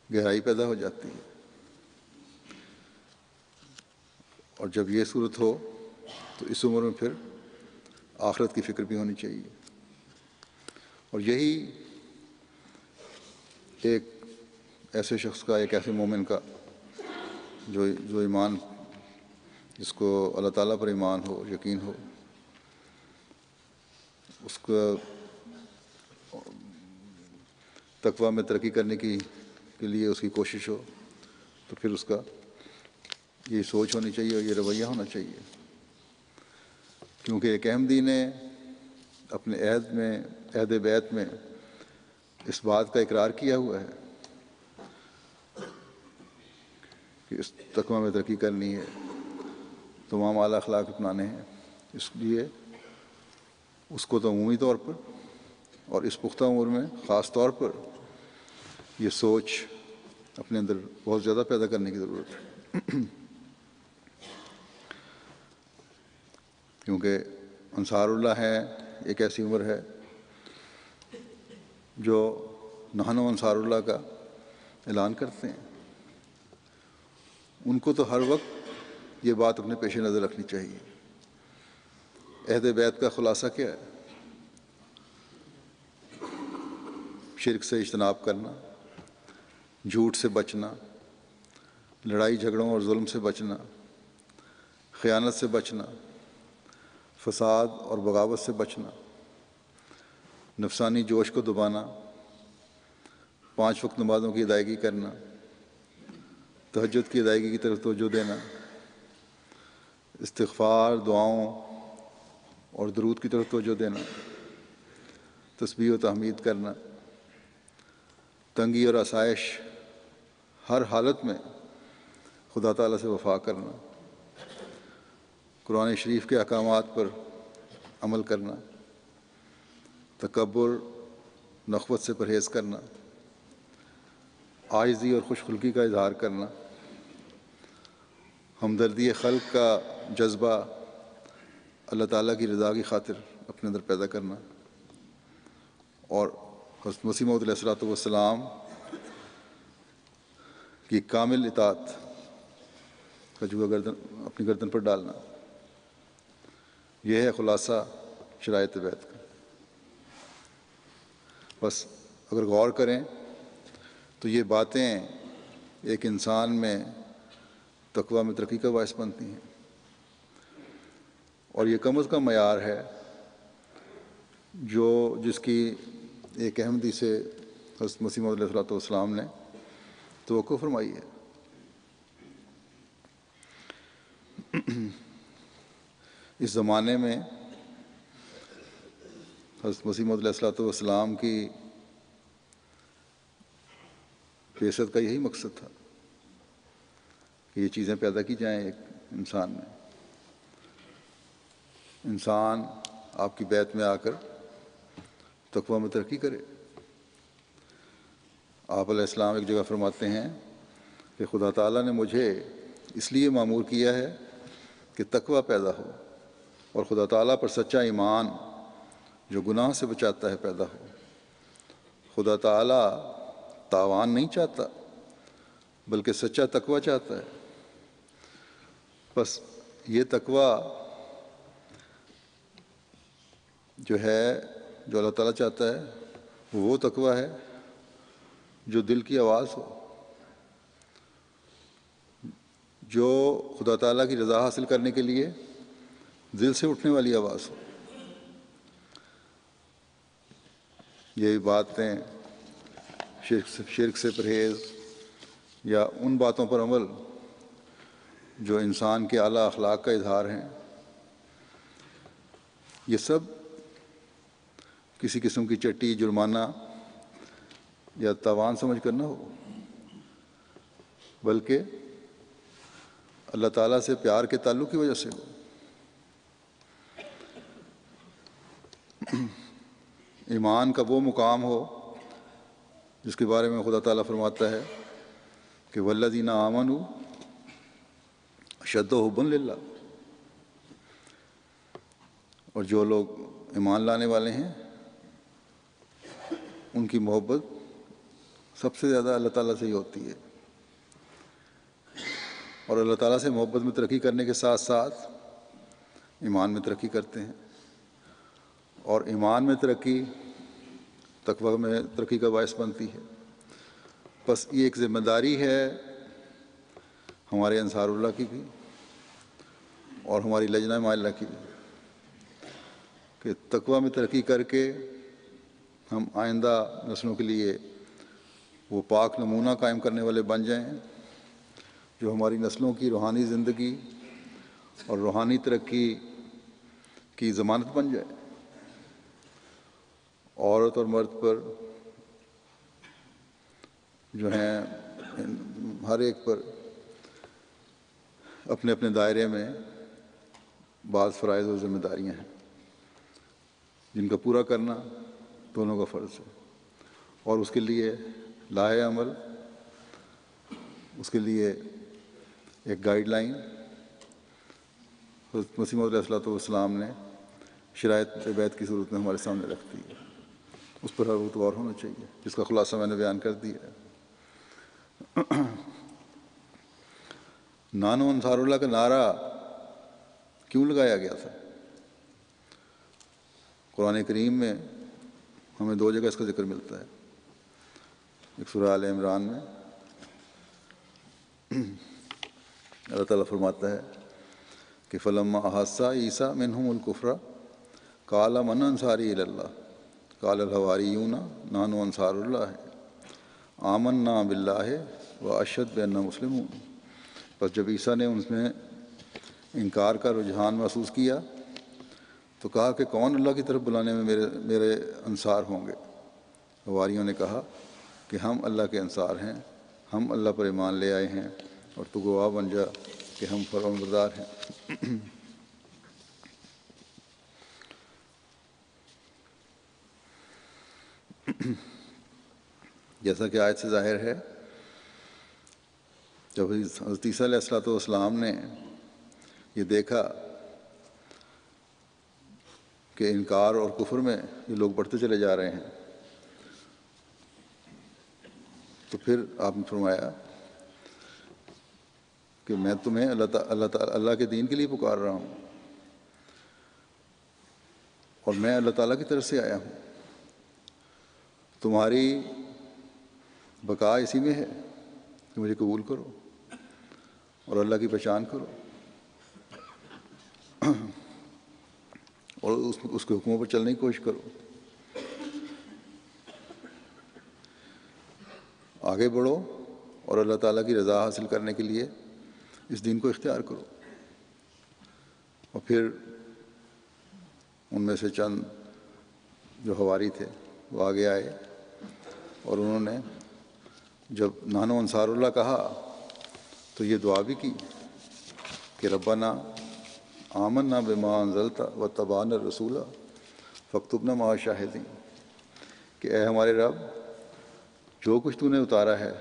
گہرائی پیدا ہو جاتی ہے. اور جب یہ صورت ہو تو اس عمر میں پھر آخرت کی فکر بھی ہونی چاہیے. اور یہی ایک ایسے شخص کا، ایک ایسے مومن کا جو ایمان، جس کو اللہ تعالیٰ پر ایمان ہو، یقین ہو، اس کا تقویٰ میں ترقی کرنے کے لیے اس کی کوشش ہو، تو پھر اس کا یہ سوچ ہونی چاہیے اور یہ رویہ ہونا چاہیے. کیونکہ ایک احمدی نے اپنے عہد بیعت میں اس بات کا اقرار کیا ہوا ہے کہ اس تقویٰ میں ترقی کرنی ہے، تمام اعلیٰ اخلاق اپنانے ہیں. اس لیے اس کو تو عمومی طور پر اور اس پختہ عمر میں خاص طور پر یہ سوچ اپنے اندر بہت زیادہ پیدا کرنے کی ضرورت ہے. کیونکہ انصار اللہ ہے، ایک ایسی عمر ہے جو نحن انصار اللہ کا اعلان کرتے ہیں. ان کو تو ہر وقت یہ بات اپنے پیش نظر رکھنی چاہیے. عہد بیعت کا خلاصہ کیا ہے؟ شرک سے اجتناب کرنا، جھوٹ سے بچنا، لڑائی جھگڑوں اور ظلم سے بچنا، خیانت سے بچنا، فساد اور بغاوت سے بچنا، نفسانی جوش کو دبانا، 5 وقت نمازوں کی ادائیگی کرنا، تہجد کی ادائیگی کی طرف توجہ دینا، استغفار، دعاؤں اور درود کی طرف توجہ دینا، تسبیح و تحمید کرنا، تنگی اور آسائش ہر حالت میں خدا تعالیٰ سے وفا کرنا، قرآن شریف کے احکامات پر عمل کرنا، تکبر، نخوت سے پرہیز کرنا، عاجزی اور خوش خلقی کا اظہار کرنا، ہمدردی خلق کا جذبہ اللہ تعالیٰ کی رضا کی خاطر اپنے اندر پیدا کرنا، اور حضرت مسیح موعود علیہ الصلوۃ والسلام کی کامل اطاعت کا جوہ اپنی گردن پر ڈالنا. یہ ہے خلاصہ شرائط بیعت کا. بس اگر غور کریں تو یہ باتیں ایک انسان میں تقویٰ میں ترقی کا باعث بنتی ہیں، اور یہ کم از کم معیار ہے جس کی ایک احمدی سے حضرت مسیح موعود علیہ الصلوۃ والسلام نے توقع فرمائی ہے. اس زمانے میں حضرت مسیح موعود علیہ الصلوۃ والسلام کی بعثت کا یہی مقصد تھا کہ یہ چیزیں پیدا کی جائیں ایک انسان میں. انسان آپ کی بیعت میں آ کر تقویٰ میں ترقی کرے. آپ علیہ السلام ایک جگہ فرماتے ہیں کہ خدا تعالیٰ نے مجھے اس لیے مامور کیا ہے کہ تقویٰ پیدا ہو، اور خدا تعالیٰ پر سچا ایمان جو گناہ سے بچاتا ہے پیدا ہو. خدا تعالیٰ تاوان نہیں چاہتا بلکہ سچا تقویٰ چاہتا ہے. بس یہ تقویٰ جو ہے، جو اللہ تعالیٰ چاہتا ہے، وہ تقویٰ ہے جو دل کی آواز ہو، جو خدا تعالیٰ کی رضا حاصل کرنے کے لیے دل سے اٹھنے والی آواز ہو. یہی باتیں شرک سے پرہیز یا ان باتوں پر عمل جو انسان کے اعلیٰ اخلاق کا اظہار ہیں، یہ سب کسی قسم کی چٹی، جرمانہ یا تاوان سمجھ کر نہ ہو، بلکہ اللہ تعالیٰ سے پیار کے تعلق کی وجہ سے ہو. ایمان کا وہ مقام ہو جس کے بارے میں خدا تعالیٰ فرماتا ہے کہ والذین آمنوا اشد حبا للہ، اور جو لوگ ایمان لانے والے ہیں ان کی محبت سب سے زیادہ اللہ تعالیٰ سے ہی ہوتی ہے، اور اللہ تعالیٰ سے محبت میں ترقی کرنے کے ساتھ ساتھ ایمان میں ترقی کرتے ہیں، اور ایمان میں ترقی تقوی میں ترقی کا باعث بنتی ہے۔ بس یہ ایک ذمہ داری ہے ہمارے انصار اللہ کی بھی اور ہماری لجنہ معلّہ کی بھی، کہ تقوی میں ترقی کر کے ہم آئندہ نسلوں کے لیے وہ پاک نمونہ قائم کرنے والے بن جائیں جو ہماری نسلوں کی روحانی زندگی اور روحانی ترقی کی ضمانت بن جائے۔ عورت اور مرد پر جو ہیں ہر ایک پر اپنے اپنے دائرے میں بعض فرائض اور ذمہ داریاں ہیں جن کا پورا کرنا دونوں کا فرض ہے، اور اس کے لیے لاہ عمل، اس کے لیے ایک گائیڈ لائن حضرت مسیح موعود علیہ السلام نے شرائط بیعت کی صورت میں ہمارے سامنے رکھ دی ہے، اس پر ہر وقت غور ہونا چاہیے، جس کا خلاصہ میں نے بیان کر دیا ہے۔ نانو انصار اللہ کا نعرہ کیوں لگایا گیا تھا؟ قرآن کریم میں ہمیں دو جگہ اس کا ذکر ملتا ہے۔ ایک سورہ آل عمران میں اللہ تعالیٰ فرماتا ہے کہ فلما احس عیسیٰ منہم الکفر قال من انصاری الی اللہ قال الحواریون نحن انصار اللہ آمنا باللہ واشہد بأننا مسلمون۔ بس جب عیسیٰ نے ان میں انکار کا رجحان محسوس کیا تو کہا کہ کون اللہ کی طرف بلانے میں میرے انصار ہوں گے؟ حواریوں نے کہا کہ ہم اللہ کے انصار ہیں، ہم اللہ پر ایمان لے آئے ہیں، اور تو گواہ بن جا کہ ہم فرمانبردار ہیں۔ جیسا کہ آیت سے ظاہر ہے، جب حضرت عیسیٰ علیہ السلام نے یہ دیکھا کہ انکار اور کفر میں یہ لوگ بڑھتے چلے جا رہے ہیں، تو پھر آپ نے فرمایا کہ میں تمہیں اللہ کے دین کے لیے پکار رہا ہوں، اور میں اللہ تعالیٰ کی طرف سے آیا ہوں، تمہاری بقا اسی میں ہے کہ مجھے قبول کرو اور اللہ کی پہچان کرو اور اس کے حکموں پر چلنے کی کوشش کرو، آگے بڑھو اور اللہ تعالیٰ کی رضا حاصل کرنے کے لیے اس دین کو اختیار کرو۔ اور پھر ان میں سے چند جو حواری تھے وہ آگے آئے، اور انہوں نے جب نحن انصار اللہ کہا تو یہ دعا بھی کی کہ ربنا آمنا بما انزلت واتبعنا الرسول فاکتبنا مع الشاہدین، کہ اے ہمارے رب، جو کچھ تو نے اتارا ہے